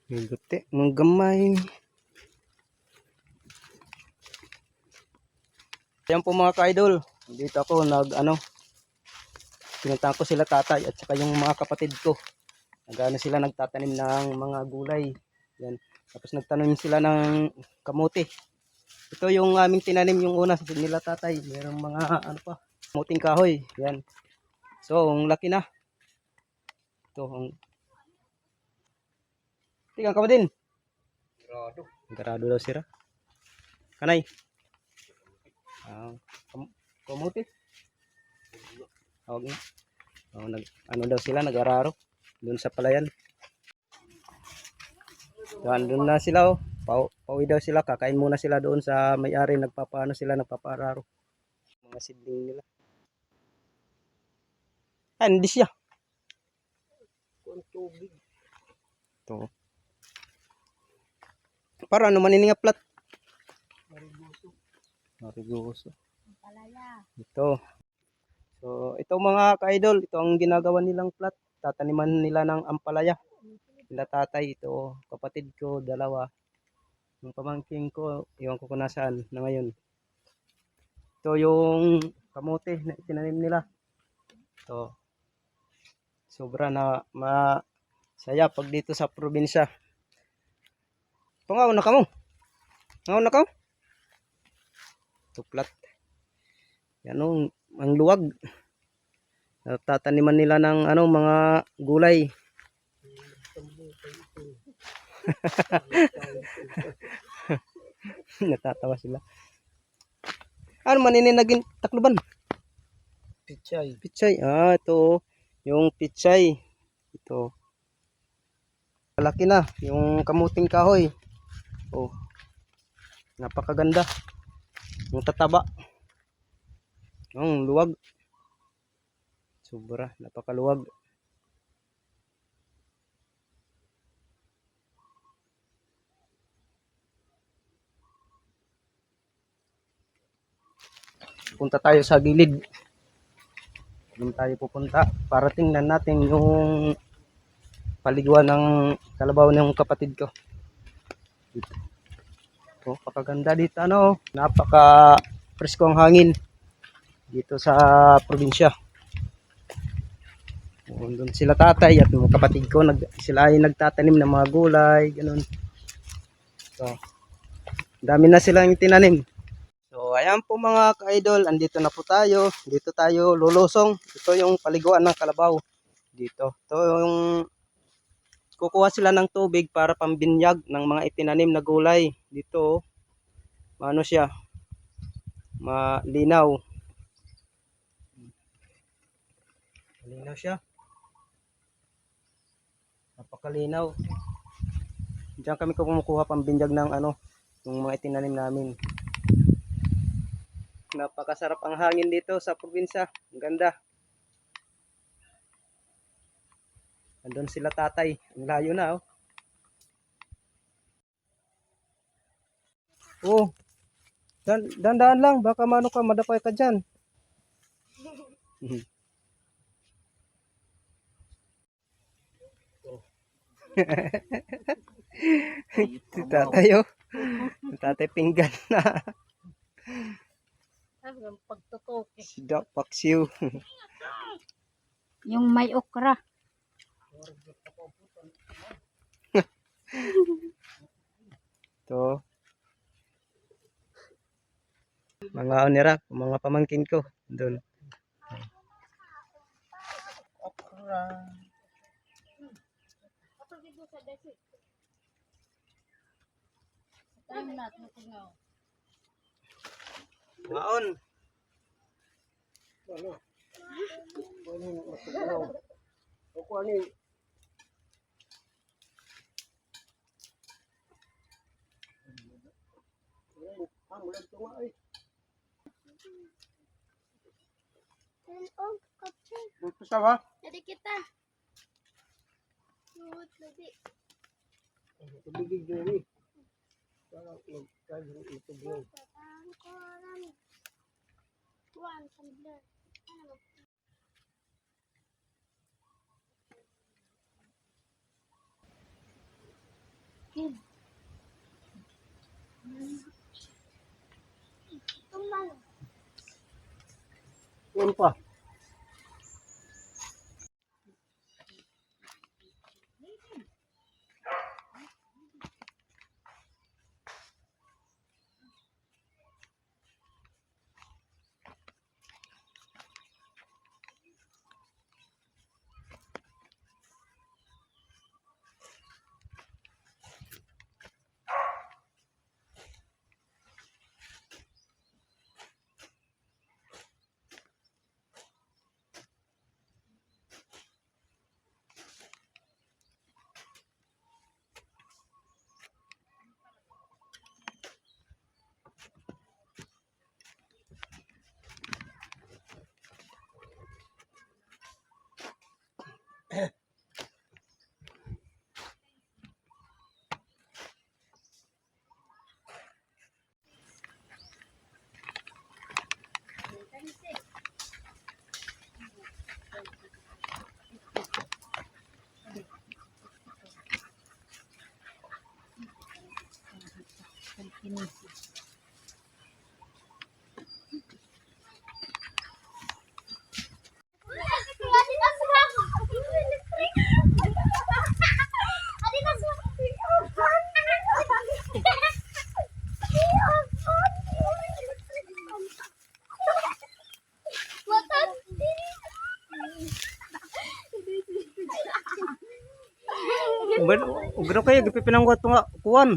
Guti, mga gamay. Ayan po mga ka-idol. Dito ako pinuntahan ko sila tatay at saka yung mga kapatid ko. Sila nagtatanim ng mga gulay. Yan. Tapos nagtanim sila ng kamote. Ito yung aming tinanim yung una nila tatay. Merong mga kamuting kahoy. Yan. So, ang laki na. Ito, tingnan ka ba din? Garado daw sila. Kanay. Kamote. Okay. Daw sila, nag-araro. Doon sa palayan. Doon na sila oh. Pauwi daw sila, kakain muna sila doon sa may-ari, nagpapaararo. Mga sidling nila. Hindi siya. Ito. Para manining nga plat. Marigoso. Ito. So, ito mga ka-idol, ito ang ginagawa nilang plat. Tataniman nila ng ampalaya. Nila tatay, ito, kapatid ko, dalawa. Yung pamangking ko, iwan ko kung nasaan na ngayon. Ito yung kamote na itinanim nila. Ito. Sobra na masaya pag dito sa probinsya. Ngaw na ka mo. Ngaw na ka mo. Ito plat. Yan ang luwag. Tataniman nila ng mga gulay. Natatawa sila. Maninagin takluban? Pichay. Pichay. Ito. Yung pichay. Ito. Malaki na. Yung kamuting kahoy. Oh. Napakaganda. Yung tataba. Yung luwag. Sobra. Napakaluwag. Punta tayo sa gilid. Doon tayo pupunta para tingnan natin yung paliguan ng kalabaw ng kapatid ko. Dito. Pakaganda dito napaka presko ang hangin dito sa probinsya. Doon sila tatay at mga kapatid ko sila ay nagtatanim ng mga gulay, ganun. So, dami na silang tinanim. So, ayan po mga ka-idol, andito na po tayo. Dito tayo lulusong. Ito yung paliguan ng kalabaw. Dito. Ito yung kukuha sila ng tubig para pambinyag ng mga itinanim na gulay. Dito, siya? Malinaw. Malinaw siya. Napakalinaw. Diyan kami kumukuha pambinyag ng yung mga itinanim namin. Napakasarap ang hangin dito sa probinsya. Ang ganda. Andun sila tatay. Ang layo na oh. Dandaan lang. Baka madapay ka dyan. Si tatay tatay pinggan na. Si Doc Paksiw. Yung may okra. To. Mga onira, mga pamangkin ko doon. Okra. Ngaon. Jadi kita. Meron pa. Ugro kayo, gipipinangguat nga kuwan.